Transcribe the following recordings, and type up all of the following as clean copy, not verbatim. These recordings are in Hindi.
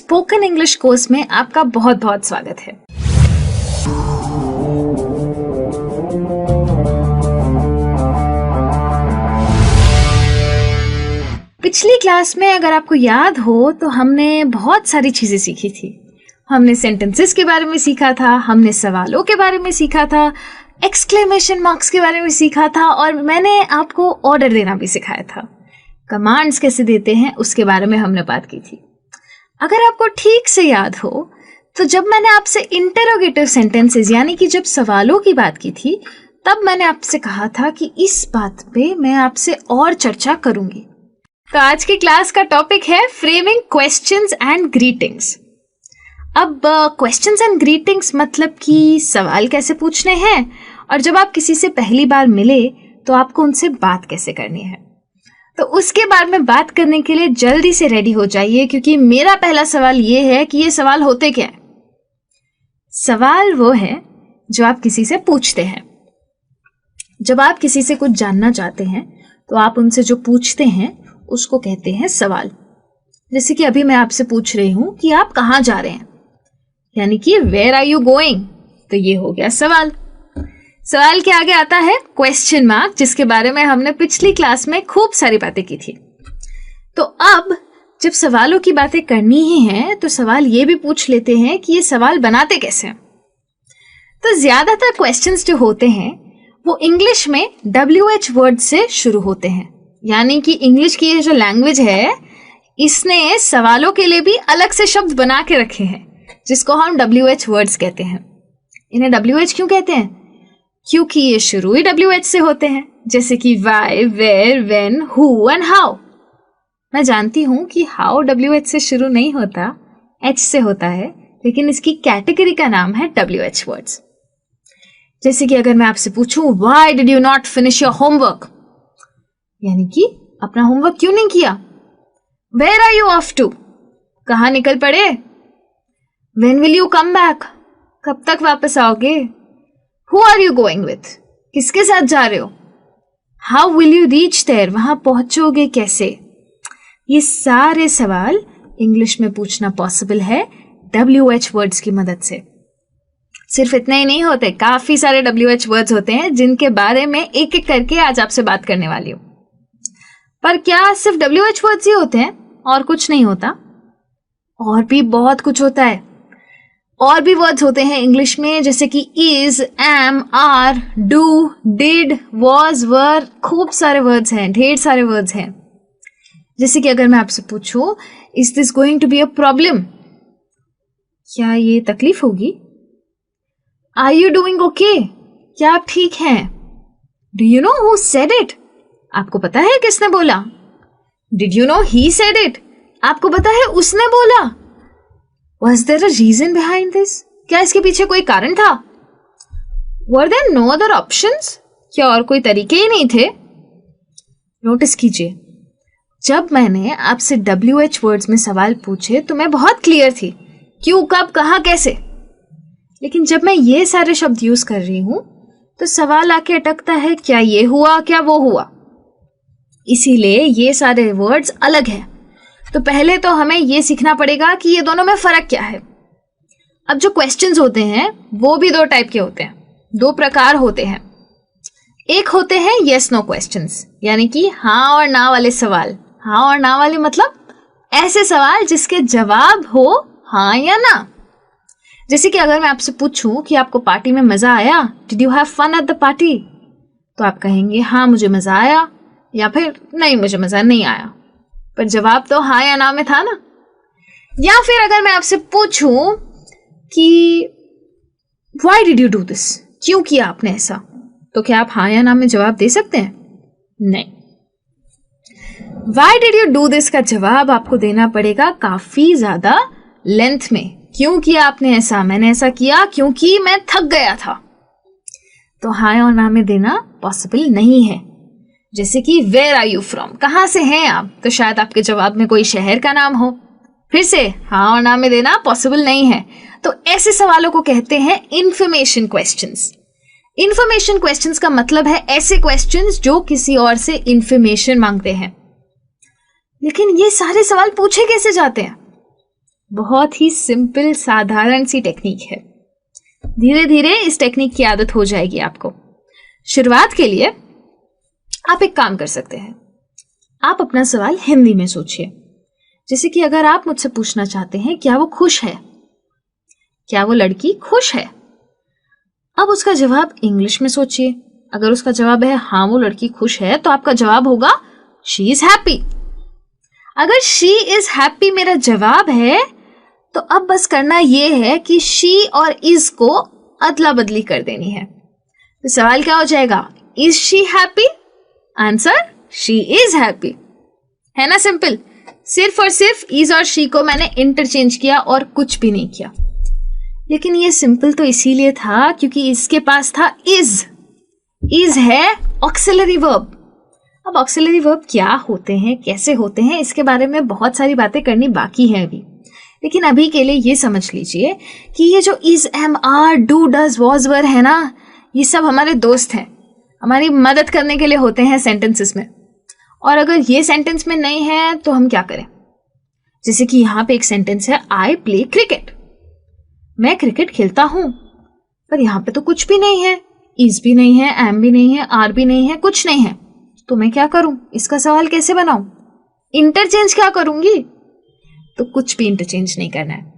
स्पोकन इंग्लिश कोर्स में आपका बहुत बहुत स्वागत है। पिछली क्लास में अगर आपको याद हो तो हमने बहुत सारी चीजें सीखी थी। हमने सेंटेंसेस के बारे में सीखा था, हमने सवालों के बारे में सीखा था, एक्सक्लेमेशन मार्क्स के बारे में सीखा था और मैंने आपको ऑर्डर देना भी सिखाया था। कमांड्स कैसे देते हैं उसके बारे में हमने बात की थी। अगर आपको ठीक से याद हो तो जब मैंने आपसे इंटरोगेटिव सेंटेंसेस यानी कि जब सवालों की बात की थी तब मैंने आपसे कहा था कि इस बात पे मैं आपसे और चर्चा करूंगी। तो आज की क्लास का टॉपिक है फ्रेमिंग क्वेश्चंस एंड ग्रीटिंग्स। अब क्वेश्चंस एंड ग्रीटिंग्स मतलब कि सवाल कैसे पूछने हैं और जब आप किसी से पहली बार मिले तो आपको उनसे बात कैसे करनी है। तो उसके बारे में बात करने के लिए जल्दी से रेडी हो जाइए क्योंकि मेरा पहला सवाल ये है कि ये सवाल होते क्या है। सवाल वो है जो आप किसी से पूछते हैं। जब आप किसी से कुछ जानना चाहते हैं तो आप उनसे जो पूछते हैं उसको कहते हैं सवाल। जैसे कि अभी मैं आपसे पूछ रही हूं कि आप कहाँ जा रहे हैं, यानी कि वेयर आर यू गोइंग, तो ये हो गया सवाल। सवाल के आगे आता है क्वेश्चन मार्क, जिसके बारे में हमने पिछली क्लास में खूब सारी बातें की थी। तो अब जब सवालों की बातें करनी ही है तो सवाल ये भी पूछ लेते हैं कि ये सवाल बनाते कैसे हैं। तो ज्यादातर क्वेश्चंस जो होते हैं वो इंग्लिश में WH वर्ड से शुरू होते हैं, यानी कि इंग्लिश की ये जो लैंग्वेज है इसने सवालों के लिए भी अलग से शब्द बना के रखे हैं जिसको हम WH वर्ड्स कहते हैं। इन्हें WH क्यों कहते हैं? क्योंकि ये शुरू ही WH से होते हैं, जैसे कि why, where, when, who and how. मैं जानती हूं कि हाउ WH से शुरू नहीं होता, H से होता है, लेकिन इसकी कैटेगरी का नाम है WH वर्ड्स। जैसे कि अगर मैं आपसे पूछूं why did you not finish your homework, यानी कि अपना होमवर्क क्यों नहीं किया। Where are you off to, कहाँ निकल पड़े। When will you come back, कब तक वापस आओगे। Who are you going with, किसके साथ जा रहे हो। How will you reach there, वहां पहुंचोगे कैसे। ये सारे सवाल इंग्लिश में पूछना पॉसिबल है WH वर्ड्स की मदद से। सिर्फ इतने ही नहीं होते, काफी सारे WH वर्ड्स होते हैं जिनके बारे में एक एक करके आज आपसे बात करने वाली हूं। पर क्या सिर्फ WH वर्ड्स ही होते हैं और कुछ नहीं होता? और भी बहुत कुछ होता है। और भी वर्ड्स होते हैं इंग्लिश में, जैसे कि is, am, are, do, did, was, were, खूब सारे वर्ड्स हैं, ढेर सारे वर्ड्स हैं। जैसे कि अगर मैं आपसे पूछूं is this going to be a problem, क्या ये तकलीफ होगी। आर यू डूइंग ओके, क्या आप ठीक हैं। Do you know who said it, आपको पता है किसने बोला। Did you know he said it, आपको पता है उसने बोला। Was there a reason behind this? क्या इसके पीछे कोई कारण था। Were there no other options? क्या और कोई तरीके ही नहीं थे। नोटिस कीजिए, जब मैंने आपसे WH वर्ड्स में सवाल पूछे तो मैं बहुत क्लियर थी, क्यों, कब, कहाँ, कैसे। लेकिन जब मैं ये सारे शब्द यूज कर रही हूं तो सवाल आके अटकता है, क्या ये हुआ, क्या वो हुआ। इसीलिए ये सारे वर्ड्स अलग हैं। तो पहले तो हमें ये सीखना पड़ेगा कि ये दोनों में फर्क क्या है। अब जो क्वेश्चंस होते हैं वो भी दो टाइप के होते हैं, दो प्रकार होते हैं। एक होते हैं यस नो क्वेश्चंस, यानी कि हाँ और ना वाले सवाल। हाँ और ना वाले मतलब ऐसे सवाल जिसके जवाब हो हाँ या ना। जैसे कि अगर मैं आपसे पूछूं कि आपको पार्टी में मजा आया, did you have fun at the party, तो आप कहेंगे हाँ मुझे मजा आया, या फिर नहीं मुझे मजा नहीं आया, पर जवाब तो हाँ या ना में था ना। या फिर अगर मैं आपसे पूछूं कि why did you do this, क्यों किया आपने ऐसा, तो क्या आप हाँ या ना में जवाब दे सकते हैं। नहीं, why did you do this का जवाब आपको देना पड़ेगा काफी ज्यादा लेंथ में। क्यों किया आपने ऐसा, मैंने ऐसा किया क्योंकि मैं थक गया था। तो हाँ और ना में देना पॉसिबल नहीं है। जैसे कि वेयर आर यू फ्रॉम, कहाँ से हैं आप, तो शायद आपके जवाब में कोई शहर का नाम हो, फिर से हाँ और ना में देना पॉसिबल नहीं है। तो ऐसे सवालों को कहते हैं इंफॉर्मेशन क्वेश्चंस। इंफॉर्मेशन क्वेश्चंस का मतलब है ऐसे क्वेश्चंस जो किसी और से इंफॉर्मेशन मांगते हैं। लेकिन ये सारे सवाल पूछे कैसे जाते हैं? बहुत ही सिंपल साधारण सी टेक्निक है। धीरे धीरे इस टेक्निक की आदत हो जाएगी आपको। शुरुआत के लिए आप एक काम कर सकते हैं, आप अपना सवाल हिंदी में सोचिए। जैसे कि अगर आप मुझसे पूछना चाहते हैं क्या वो खुश है, क्या वो लड़की खुश है, अब उसका जवाब इंग्लिश में सोचिए। अगर उसका जवाब है हाँ वो लड़की खुश है, तो आपका जवाब होगा शी इज हैप्पी। अगर शी इज हैप्पी मेरा जवाब है, तो अब बस करना यह है कि शी और इज को अदला बदली कर देनी है। तो सवाल क्या हो जाएगा, is she happy? Answer she is happy. है ना सिंपल। सिर्फ और सिर्फ इज और शी को मैंने इंटरचेंज किया और कुछ भी नहीं किया। लेकिन ये सिंपल तो इसीलिए था क्योंकि इसके पास था इज। इज है ऑक्सिलरी वर्ब। अब ऑक्सिलरी वर्ब क्या होते हैं, कैसे होते हैं, इसके बारे में बहुत सारी बातें करनी बाकी है अभी। लेकिन अभी के लिए ये समझ लीजिए कि ये जो is, am, are, do, does, was, were है ना, ये सब हमारे दोस्त हैं, हमारी मदद करने के लिए होते हैं सेंटेंसेस में। और अगर ये सेंटेंस में नहीं है तो हम क्या करें? जैसे कि यहाँ पे एक सेंटेंस है, आई प्ले क्रिकेट। मैं क्रिकेट खेलता हूं, पर यहाँ पे तो कुछ भी नहीं है, इज भी नहीं है, एम भी नहीं है, आर भी नहीं है, कुछ नहीं है। तो मैं क्या करूं? इसका सवाल कैसे बनाऊं? इंटरचेंज क्या करूंगी? तो कुछ भी इंटरचेंज नहीं करना है।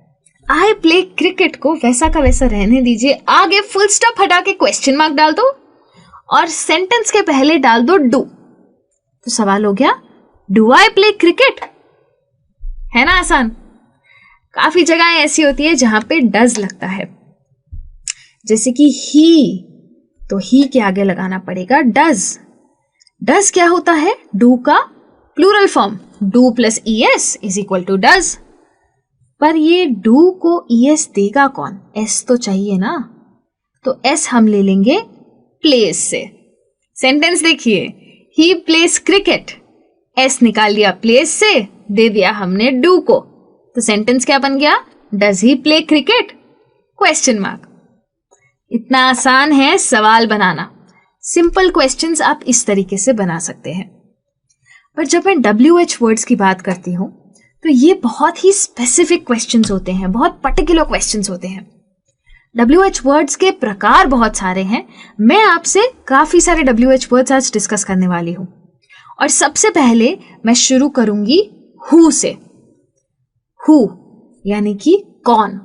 आई प्ले क्रिकेट को वैसा का वैसा रहने दीजिए। आगे फुल स्टॉप हटा के क्वेश्चन मार्क डाल दो और सेंटेंस के पहले डाल दो डू। तो सवाल हो गया, डू आई प्ले क्रिकेट? है ना आसान। काफी जगह ऐसी होती है जहां पे डज लगता है, जैसे कि ही, तो ही के आगे लगाना पड़ेगा डज। डज क्या होता है? डू का plural form, do plus ES is equal to does. पर ये डू को ईएस देगा कौन? एस तो चाहिए ना, तो एस हम ले लेंगे प्लेस से। सेंटेंस देखिए, ही प्लेस क्रिकेट, एस निकाल लिया प्लेस से, दे दिया हमने डू को, तो सेंटेंस क्या बन गया? Does he play cricket? Question mark. इतना आसान है सवाल बनाना। सिंपल क्वेश्चंस आप इस तरीके से बना सकते हैं। पर जब मैं WH वर्ड्स की बात करती हूं तो ये बहुत ही स्पेसिफिक क्वेश्चंस होते हैं, बहुत पर्टिकुलर क्वेश्चंस होते हैं। WH वर्ड्स के प्रकार बहुत सारे हैं। मैं आपसे काफी सारे WH वर्ड्स आज डिस्कस करने वाली हूं। और सबसे पहले मैं शुरू करूंगी हु से। हु यानी कि कौन।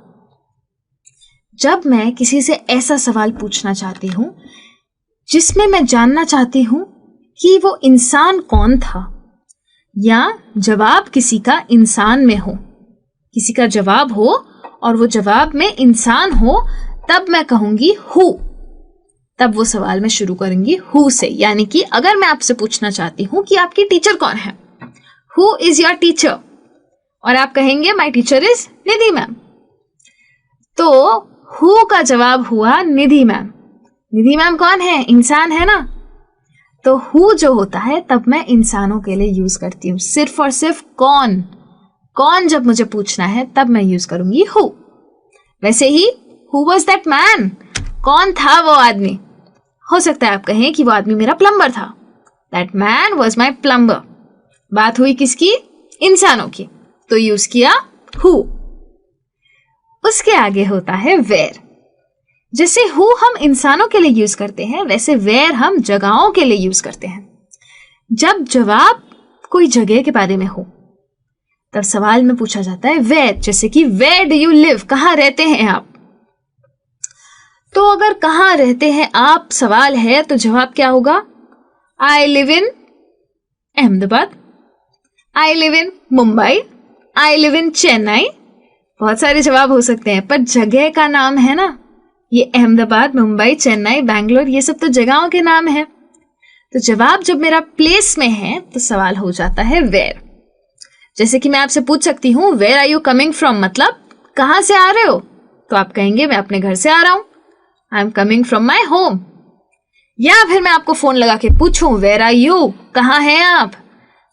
जब मैं किसी से ऐसा सवाल पूछना चाहती हूं जिसमें मैं जानना चाहती हूं कि वो इंसान कौन था, या जवाब किसी का इंसान में हो, किसी का जवाब हो और वो जवाब में इंसान हो, तब मैं कहूंगी हु। तब वो सवाल मैं शुरू करूंगी हु से। यानी कि अगर मैं आपसे पूछना चाहती हूं कि आपकी टीचर कौन है, हु इज योर टीचर, और आप कहेंगे my teacher is Nidhi ma'am, तो हु का जवाब हुआ निधि मैम। निधि मैम कौन है? इंसान है ना। तो हु जो होता है तब मैं इंसानों के लिए यूज करती हूँ। सिर्फ और सिर्फ कौन, कौन जब मुझे पूछना है तब मैं यूज करूंगी हु। वैसे he who was that man, कौन था वो आदमी। हो सकता है आप कहें कि वो आदमी मेरा प्लम्बर था, that man was my plumber. बात हुई किसकी? इंसानों की, तो यूज किया हु। उसके आगे होता है वेयर। जैसे हु हम इंसानों के लिए यूज करते हैं, वैसे वेयर हम जगहों के लिए यूज करते हैं। जब जवाब कोई जगह के बारे में हो तब सवाल में पूछा जाता है वेयर। जैसे कि वेयर डू यू लिव, कहां रहते हैं आप। तो अगर कहां रहते हैं आप सवाल है तो जवाब क्या होगा? I live in Ahmedabad, I live in Mumbai, I live in Chennai. बहुत सारे जवाब हो सकते हैं, पर जगह का नाम है ना, ये अहमदाबाद, मुंबई, चेन्नई, बैंगलोर, ये सब तो जगहों के नाम है। तो जवाब जब मेरा प्लेस में है तो सवाल हो जाता है वेयर। जैसे कि मैं आपसे पूछ सकती हूँ where are you coming from, मतलब कहां से आ रहे हो, तो आप कहेंगे मैं अपने घर से आ रहा हूं, I am coming from my home. या फिर मैं आपको फोन लगा के पूछूं वेयर आर यू, कहां हैं आप,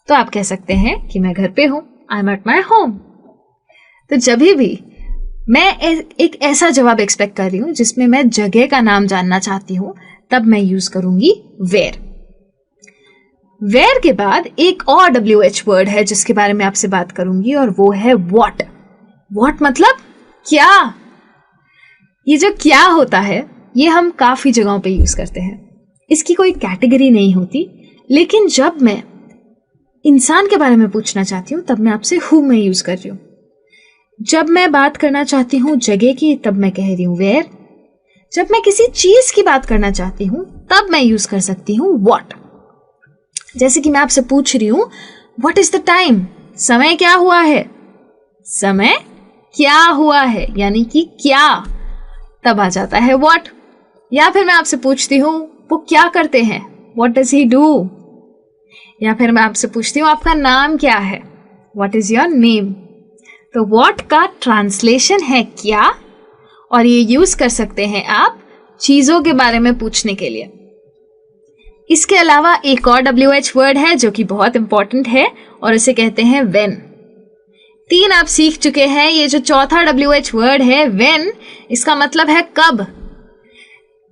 तो आप कह सकते हैं कि मैं घर पे हूं, I am at my home. तो जब भी मैं एक ऐसा जवाब एक्सपेक्ट कर रही हूं जिसमें मैं जगह का नाम जानना चाहती हूं, तब मैं यूज करूंगी वेयर। वेयर के बाद एक और WH वर्ड है जिसके बारे में आपसे बात करूंगी, और वो है व्हाट। व्हाट मतलब क्या? ये जो क्या होता है ये हम काफी जगहों पे यूज करते हैं। इसकी कोई कैटेगरी नहीं होती, लेकिन जब मैं इंसान के बारे में पूछना चाहती हूँ तब मैं आपसे हु में यूज कर रही हूँ। जब मैं बात करना चाहती हूँ जगह की तब मैं कह रही हूँ वेयर। जब मैं किसी चीज की बात करना चाहती हूँ तब मैं यूज कर सकती हूँ व्हाट। जैसे कि मैं आपसे पूछ रही हूँ व्हाट इज द टाइम, समय क्या हुआ है, समय क्या हुआ है यानी कि क्या, तब आ जाता है व्हाट। या फिर मैं आपसे पूछती हूँ वो क्या करते हैं, व्हाट डज ही डू। या फिर मैं आपसे पूछती हूँ आपका नाम क्या है, व्हाट इज योर नेम। तो व्हाट का ट्रांसलेशन है क्या, और ये यूज कर सकते हैं आप चीजों के बारे में पूछने के लिए। इसके अलावा एक और WH वर्ड है जो कि बहुत इंपॉर्टेंट है और उसे कहते हैं व्हेन। 3 आप सीख चुके हैं, ये जो चौथा WH वर्ड है व्हेन, इसका मतलब है कब।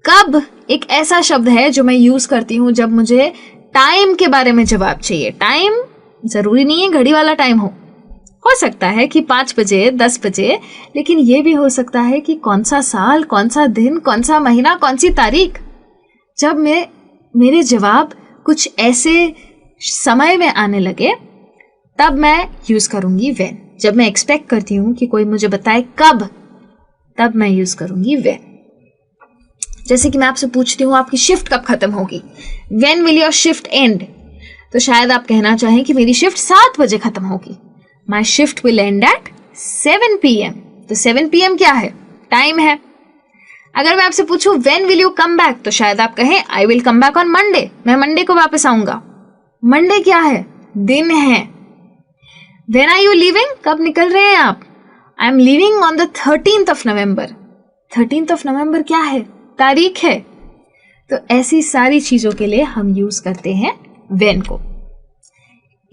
कब एक ऐसा शब्द है जो मैं यूज करती हूँ जब मुझे टाइम के बारे में जवाब चाहिए। टाइम जरूरी नहीं है घड़ी वाला टाइम हो सकता है कि 5 बजे 10 बजे, लेकिन ये भी हो सकता है कि कौन सा साल, कौन सा दिन, कौन सा महीना, कौन सी तारीख। जब मेरे जवाब कुछ ऐसे समय में आने लगे तब मैं यूज करूंगी व्हेन। जब मैं एक्सपेक्ट करती हूँ कि कोई मुझे बताए कब, तब मैं यूज करूंगी व्हेन। जैसे कि मैं आपसे पूछती हूँ आपकी शिफ्ट कब खत्म होगी, when will your shift and. तो शायद आप कहना चाहें कि मेरी शिफ्ट 7 बजे खत्म होगी, my shift will end at 7 PM। तो 7 PM क्या है, टाइम है। अगर मैं आपसे पूछूं when will you come back, तो शायद आप कहें I will come back on Monday, मैं मंडे को वापस आऊंगा। मंडे क्या है, दिन है। व्हेन आर यू लिविंग, कब निकल रहे हैं आप, I am living on the 13th of November। 13th of November क्या है, तारीख है। तो ऐसी सारी चीजों के लिए हम यूज करते हैं व्हेन को।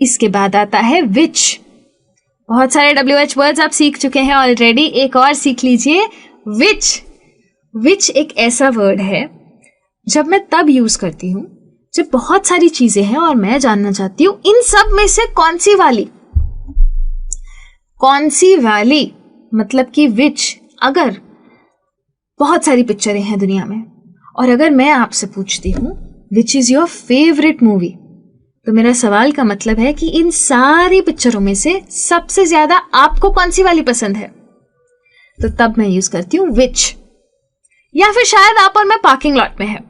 इसके बाद आता है विच। बहुत सारे WH वर्ड्स आप सीख चुके हैं ऑलरेडी, एक और सीख लीजिए विच। विच एक ऐसा वर्ड है जब मैं तब यूज करती हूं जब बहुत सारी चीजें हैं और मैं जानना चाहती हूं इन सब में से कौन सी वाली। कौन सी वाली मतलब कि विच। अगर बहुत सारी पिक्चरें हैं दुनिया में और अगर मैं आपसे पूछती हूं which is your favourite movie, तो मेरा सवाल का मतलब है कि इन सारी पिक्चरों में से सबसे ज्यादा आपको कौन सी वाली पसंद है। तो तब मैं यूज करती हूँ विच। या फिर शायद आप और मैं पार्किंग लॉट में हैं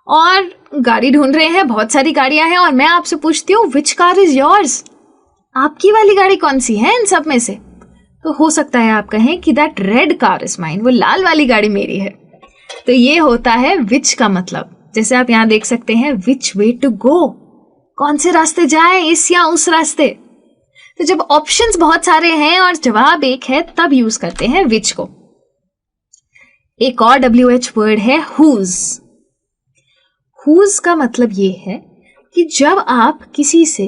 और गाड़ी ढूंढ रहे हैं, बहुत सारी गाड़ियां हैं और मैं आपसे पूछती हूँ विच कार इज योर्स, आपकी वाली गाड़ी कौन सी है इन सब में से। तो हो सकता है आप कहें कि that red car is mine, वो लाल वाली गाड़ी मेरी है। तो ये होता है विच का मतलब। जैसे आप यहाँ देख सकते हैं विच वे टू गो, कौन से रास्ते जाएं, इस या उस रास्ते। तो जब ऑप्शंस बहुत सारे हैं और जवाब एक है तब यूज करते हैं विच को। एक और WH वर्ड है हुज। हुज का मतलब ये है कि जब आप किसी से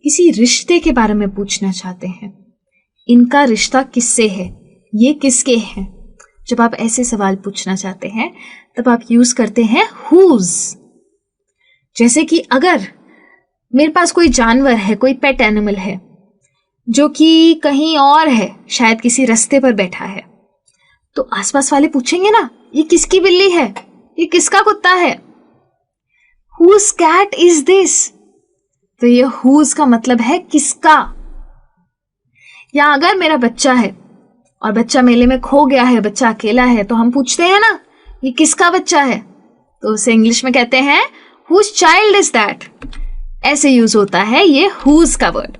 किसी रिश्ते के बारे में पूछना चाहते हैं, इनका रिश्ता किससे है, ये किसके हैं, जब आप ऐसे सवाल पूछना चाहते हैं तब आप यूज करते हैं हुज। जैसे कि अगर मेरे पास कोई जानवर है, कोई पेट एनिमल है जो कि कहीं और है, शायद किसी रास्ते पर बैठा है, तो आसपास वाले पूछेंगे ना ये किसकी बिल्ली है, ये किसका कुत्ता है, हुज कैट इज दिस। तो ये हुज का मतलब है किसका। या अगर मेरा बच्चा है और बच्चा मेले में खो गया है, बच्चा अकेला है, तो हम पूछते हैं ना ये किसका बच्चा है, तो उसे इंग्लिश में कहते हैं हुज चाइल्ड इज दैट। ऐसे यूज होता है ये हुज का वर्ड।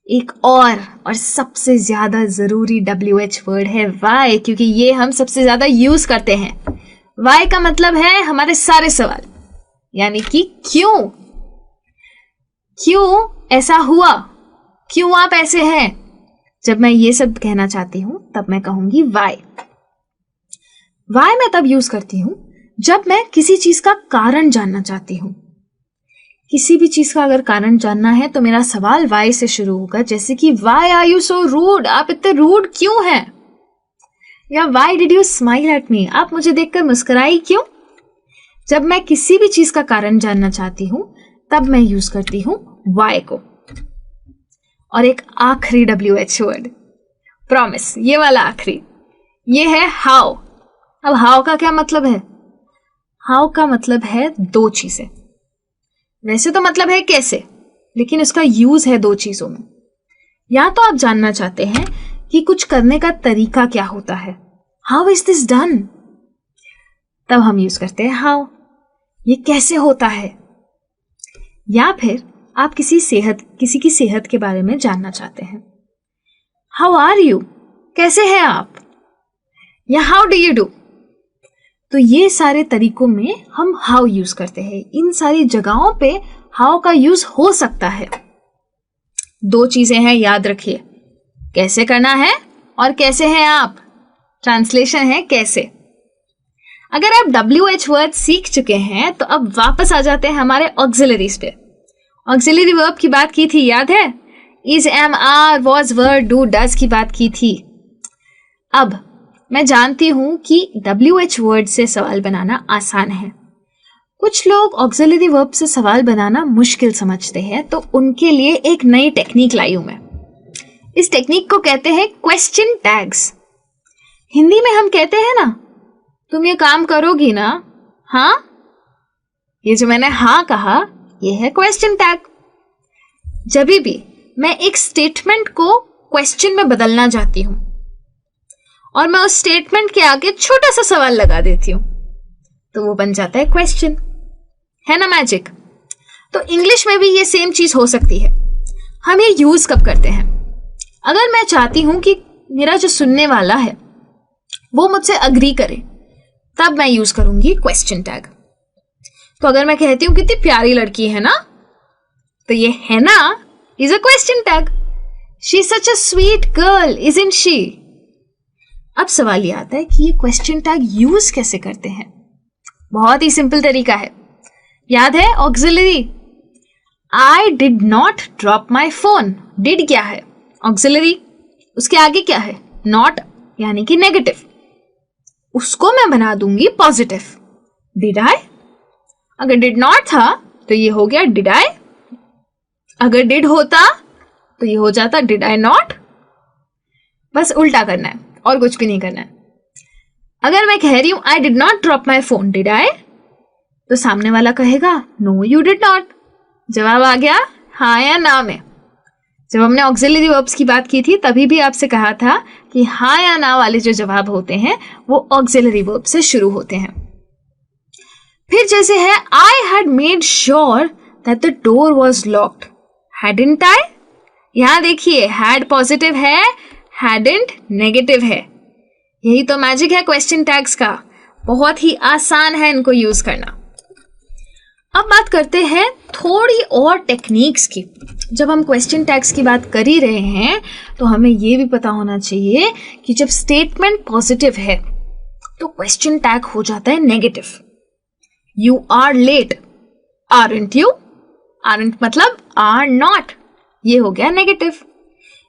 एक और सबसे ज्यादा जरूरी WH वर्ड है वाई, क्योंकि ये हम सबसे ज्यादा यूज करते हैं। वाई का मतलब है हमारे सारे सवाल, यानी कि क्यों। क्यों ऐसा हुआ, क्यों आप ऐसे हैं। जब मैं ये सब कहना चाहती हूं तब मैं कहूंगी वाई। वाई मैं तब यूज करती हूं जब मैं किसी चीज का कारण जानना चाहती हूं। किसी भी चीज का अगर कारण जानना है तो मेरा सवाल वाई से शुरू होगा, जैसे कि why are you so rude, आप इतने रूड क्यों हैं। या why did you smile at me, आप मुझे देखकर मुस्कुराई क्यों। जब मैं किसी भी चीज का कारण जानना चाहती हूं तब मैं यूज करती हूं वाई को। और एक आखिरी WH वर्ड, प्रॉमिस, ये वाला आखिरी, ये है हाउ। अब हाउ का क्या मतलब है? हाउ का मतलब है दो चीजें। वैसे तो मतलब है कैसे, लेकिन इसका यूज है दो चीजों में। या तो आप जानना चाहते हैं कि कुछ करने का तरीका क्या होता है, हाउ इज दिस डन, तब हम यूज करते हैं हाउ, ये कैसे होता है। या फिर आप किसी की सेहत के बारे में जानना चाहते हैं, हाउ आर यू, कैसे हैं आप, या हाउ डू यू डू। तो ये सारे तरीकों में हम हाउ यूज करते हैं। इन सारी जगहों पे हाउ का यूज हो सकता है। दो चीजें हैं, याद रखिए, कैसे करना है और कैसे हैं आप। ट्रांसलेशन है कैसे। अगर आप WH वर्ड सीख चुके हैं तो अब वापस आ जाते हैं हमारे ऑक्सिलरीज पे। ऑक्सिलरी वर्ब की बात की थी, याद है? Is, am, are, was, were, do, does की बात की थी। अब मैं जानती हूं कि WH वर्ड से सवाल बनाना आसान है। कुछ लोग ऑक्सिलरी वर्ब से सवाल बनाना मुश्किल समझते हैं, तो उनके लिए एक नई टेक्निक लाई हूं मैं। इस टेक्निक को कहते हैं क्वेश्चन टैग्स। हिंदी में हम कहते हैं ना, तुम ये काम करोगी ना, हाँ, ये जो मैंने हाँ कहा, ये है क्वेश्चन टैग। जब भी मैं एक स्टेटमेंट को क्वेश्चन में बदलना चाहती हूं और मैं उस स्टेटमेंट के आगे छोटा सा सवाल लगा देती हूं, तो वो बन जाता है क्वेश्चन। है ना मैजिक? तो इंग्लिश में भी ये सेम चीज हो सकती है। हम ये यूज कब करते हैं? अगर मैं चाहती हूं कि मेरा जो सुनने वाला है वो मुझसे अग्री करे, तब मैं यूज करूंगी क्वेश्चन टैग। तो अगर मैं कहती हूं कितनी प्यारी लड़की है ना, तो ये है ना is a question tag. She is such a sweet girl, isn't she. अब सवाल ये आता है कि ये क्वेश्चन टैग यूज कैसे करते हैं। बहुत ही सिंपल तरीका है, याद है auxiliary. I did not drop my phone. Did क्या है? ऑक्सिलरी। उसके आगे क्या है? नॉट, यानी कि नेगेटिव। उसको मैं बना दूंगी पॉजिटिव, डिड आई। अगर डिड नॉट था तो ये हो गया डिड आई। अगर डिड होता तो ये हो जाता डिड आई नॉट। बस उल्टा करना है और कुछ भी नहीं करना है। अगर मैं कह रही हूं I did not drop my phone, did I, तो सामने वाला कहेगा नो यू डिड नॉट। जवाब आ गया हाँ या ना में। जब हमने ऑक्सिलरी वर्ब्स की बात की थी तभी भी आपसे कहा था कि हाँ या ना वाले जो जवाब होते हैं वो ऑक्सिलरी वर्ब से शुरू होते हैं। फिर जैसे है I had made sure that the door was locked, hadn't I. यहां देखिए हैड पॉजिटिव है, हैडंट नेगेटिव है। यही तो मैजिक है क्वेश्चन टैग्स का। बहुत ही आसान है इनको यूज करना। अब बात करते हैं थोड़ी और टेक्निक्स की। जब हम क्वेश्चन टैग्स की बात कर ही रहे हैं तो हमें यह भी पता होना चाहिए कि जब स्टेटमेंट पॉजिटिव है तो क्वेश्चन टैग हो जाता है negative. You are late, aren't you. Aren't मतलब आर नॉट, ये हो गया नेगेटिव।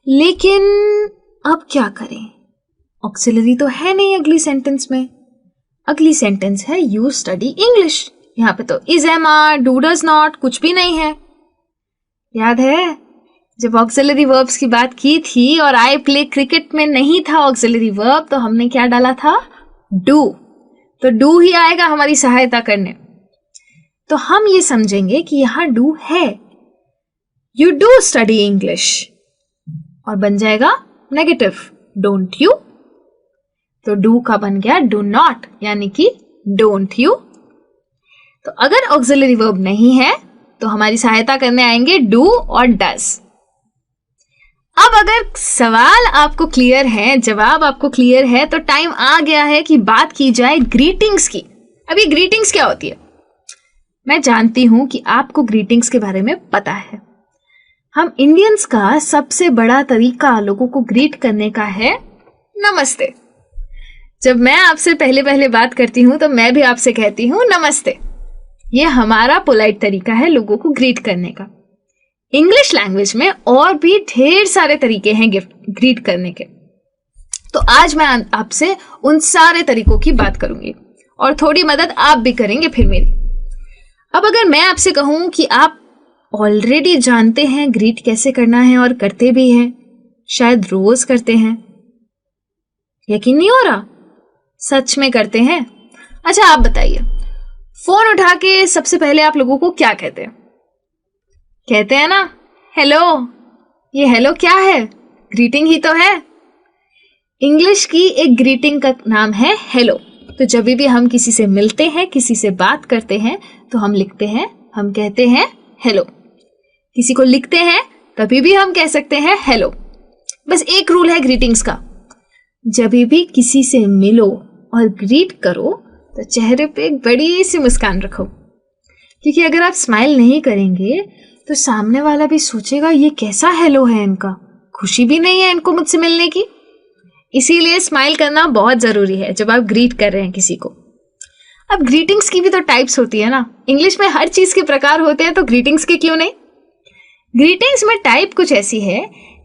लेकिन अब क्या करें? ऑक्सिलरी तो है नहीं अगली सेंटेंस में। अगली सेंटेंस है यू स्टडी इंग्लिश। यहां पे तो is, am, are, do, does not कुछ भी नहीं है। याद है जब ऑक्सिलरी वर्ब्स की बात की थी और आई प्ले क्रिकेट में नहीं था ऑक्सिलरी वर्ब, तो हमने क्या डाला था? डू। तो डू ही आएगा हमारी सहायता करने। तो हम ये समझेंगे कि यहां डू है, यू डू स्टडी इंग्लिश, और बन जाएगा नेगेटिव, डोंट यू। तो डू का बन गया डू नॉट, यानी कि डोंट यू। तो अगर ऑक्सिलरी वर्ब नहीं है तो हमारी सहायता करने आएंगे डू और डज। अब अगर सवाल आपको क्लियर है, जवाब आपको क्लियर है, तो टाइम आ गया है कि बात की जाए ग्रीटिंग्स की। अब ये ग्रीटिंग्स क्या होती है? मैं जानती हूं कि आपको ग्रीटिंग्स के बारे में पता है। हम इंडियंस का सबसे बड़ा तरीका लोगों को ग्रीट करने का है नमस्ते। जब मैं आपसे पहले बात करती हूं तो मैं भी आपसे कहती हूं नमस्ते। ये हमारा पोलाइट तरीका है लोगों को ग्रीट करने का। इंग्लिश लैंग्वेज में और भी ढेर सारे तरीके हैं ग्रीट करने के। तो आज मैं आपसे उन सारे तरीकों की बात करूंगी और थोड़ी मदद आप भी करेंगे फिर मेरी। अब अगर मैं आपसे कहूं कि आप ऑलरेडी जानते हैं ग्रीट कैसे करना है और करते भी हैं, शायद रोज करते हैं, यकीन नहीं हो रहा? सच में करते हैं? अच्छा आप बताइए, फोन उठा के सबसे पहले आप लोगों को क्या कहते हैं? कहते हैं ना हेलो। ये हेलो क्या है? ग्रीटिंग ही तो है। इंग्लिश की एक ग्रीटिंग का नाम है हेलो। तो जब भी हम किसी से मिलते हैं, किसी से बात करते हैं, तो हम लिखते हैं, हम कहते हैं हेलो। किसी को लिखते हैं तभी भी हम कह सकते हैं हेलो। बस एक रूल है ग्रीटिंग्स का, जब भी किसी से मिलो और ग्रीट करो तो चेहरे पे एक बड़ी सी मुस्कान रखो, क्योंकि अगर आप स्माइल नहीं करेंगे तो सामने वाला भी सोचेगा ये कैसा हेलो है, इनका खुशी भी नहीं है इनको मुझसे मिलने की। इसीलिए स्माइल करना बहुत जरूरी है जब आप ग्रीट कर रहे हैं किसी को। अब ग्रीटिंग्स की भी तो टाइप्स होती है ना, इंग्लिश में हर चीज के प्रकार होते हैं, तो ग्रीटिंग्स के क्यों नहीं? ग्रीटिंग्स में टाइप कुछ ऐसी है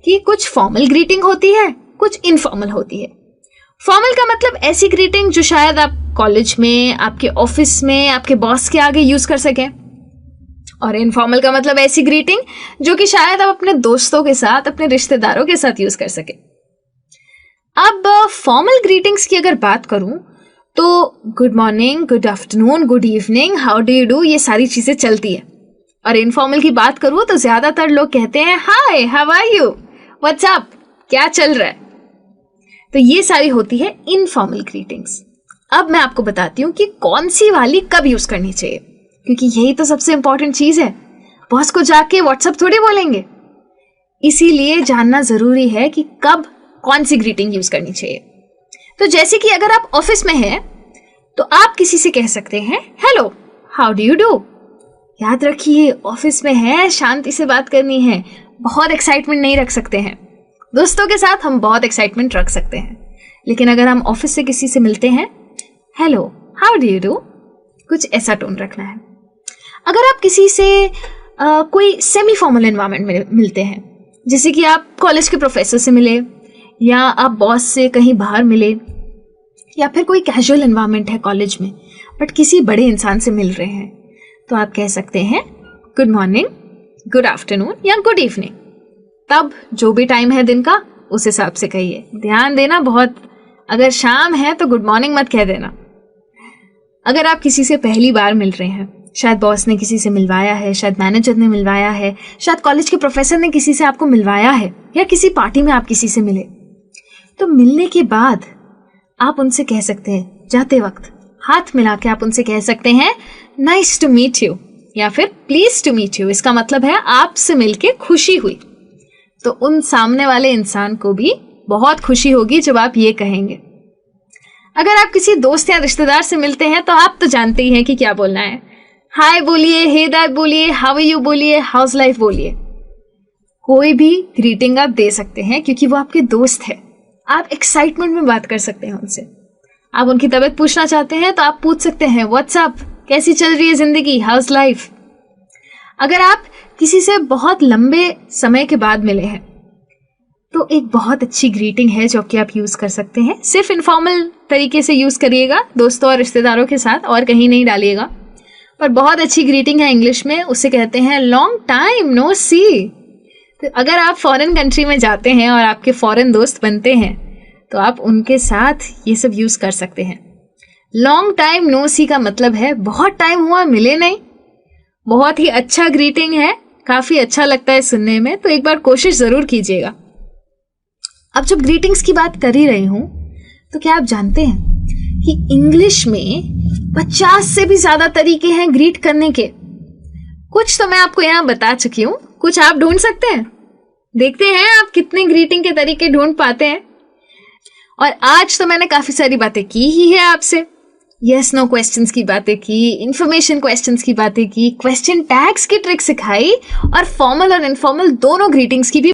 कि कुछ फॉर्मल ग्रीटिंग होती है, कुछ इनफॉर्मल होती है। फॉर्मल का मतलब ऐसी ग्रीटिंग जो शायद आप कॉलेज में, आपके ऑफिस में, आपके बॉस के आगे यूज कर सकें। और इनफॉर्मल का मतलब ऐसी ग्रीटिंग जो कि शायद आप अपने दोस्तों के साथ, अपने रिश्तेदारों के साथ यूज कर सके। अब फॉर्मल ग्रीटिंग्स की अगर बात करूं तो good morning, good afternoon, good evening, how do you do, ये सारी चीजें चलती है। और इनफॉर्मल की बात करूं तो ज्यादातर लोग कहते हैं hi, how are you, what's up, क्या चल रहा है। तो ये सारी होती है इनफॉर्मल ग्रीटिंग्स। अब मैं आपको बताती हूँ कि कौन सी वाली कब यूज करनी चाहिए, क्योंकि यही तो सबसे इंपॉर्टेंट चीज है। बॉस को जाके व्हाट्सअप थोड़ी बोलेंगे, इसीलिए जानना जरूरी है कि कब कौन सी ग्रीटिंग यूज करनी चाहिए। तो जैसे कि अगर आप ऑफिस में हैं तो आप किसी से कह सकते हैं hello, how do you do. याद रखिए ऑफिस में है, शांति से बात करनी है, बहुत एक्साइटमेंट नहीं रख सकते हैं। दोस्तों के साथ हम बहुत एक्साइटमेंट रख सकते हैं, लेकिन अगर हम ऑफिस से किसी से मिलते हैं, hello, how do you do, कुछ ऐसा टोन रखना है। अगर आप किसी से कोई सेमी फॉर्मल एनवायरनमेंट में मिलते हैं, जैसे कि आप कॉलेज के प्रोफेसर से मिले, या आप बॉस से कहीं बाहर मिले, या फिर कोई कैजुअल एनवायरनमेंट है कॉलेज में बट किसी बड़े इंसान से मिल रहे हैं, तो आप कह सकते हैं गुड मॉर्निंग, गुड आफ्टरनून या गुड इवनिंग। तब जो भी टाइम है दिन का उस हिसाब से कहिए। ध्यान देना बहुत, अगर शाम है तो गुड मॉर्निंग मत कह देना। अगर आप किसी से पहली बार मिल रहे हैं, शायद बॉस ने किसी से मिलवाया है, शायद मैनेजर ने मिलवाया है, शायद कॉलेज के प्रोफेसर ने किसी से आपको मिलवाया है, या किसी पार्टी में आप किसी से मिले, तो मिलने के बाद आप उनसे कह सकते हैं, जाते वक्त हाथ मिला के आप उनसे कह सकते हैं नाइस टू मीट यू, या फिर प्लीज टू मीट यू। इसका मतलब है आपसे मिलके खुशी हुई। तो उन सामने वाले इंसान को भी बहुत खुशी होगी जब आप ये कहेंगे। अगर आप किसी दोस्त या रिश्तेदार से मिलते हैं तो आप तो जानते ही हैं कि क्या बोलना है। हाय बोलिए, हे दैट बोलिए, हाउ आर यू बोलिए, हाउस लाइफ बोलिए। कोई भी ग्रीटिंग आप दे सकते हैं क्योंकि वो आपके दोस्त है। आप एक्साइटमेंट में बात कर सकते हैं उनसे। आप उनकी तबीयत पूछना चाहते हैं तो आप पूछ सकते हैं व्हाट्स अप, कैसी चल रही है जिंदगी, हाउस लाइफ। अगर आप किसी से बहुत लंबे समय के बाद मिले हैं तो एक बहुत अच्छी ग्रीटिंग है जो कि आप यूज कर सकते हैं। सिर्फ इनफॉर्मल तरीके से यूज करिएगा दोस्तों और रिश्तेदारों के साथ, और कहीं नहीं डालिएगा। पर बहुत अच्छी ग्रीटिंग है इंग्लिश में, उसे कहते हैं लॉन्ग टाइम नो सी। तो अगर आप फॉरेन कंट्री में जाते हैं और आपके फॉरेन दोस्त बनते हैं तो आप उनके साथ ये सब यूज कर सकते हैं। लॉन्ग टाइम नो सी का मतलब है बहुत टाइम हुआ मिले नहीं। बहुत ही अच्छा ग्रीटिंग है, काफी अच्छा लगता है सुनने में, तो एक बार कोशिश जरूर कीजिएगा। अब जब ग्रीटिंग्स की बात कर ही रही हूं तो क्या आप जानते हैं कि इंग्लिश में 50 से भी ज्यादा तरीके हैं ग्रीट करने के। कुछ तो मैं आपको यहां बता चुकी हूं, कुछ आप ढूंढ सकते हैं। देखते हैं आप कितने ग्रीटिंग के तरीके ढूंढ पाते हैं। और आज तो मैंने काफी सारी बातें की ही है आपसे। यस नो क्वेश्चंस की बातें की, इंफॉर्मेशन क्वेश्चंस की बातें की, क्वेश्चन टैग्स की ट्रिक सिखाई, और फॉर्मल और इनफॉर्मल दोनों ग्रीटिंग्स की भी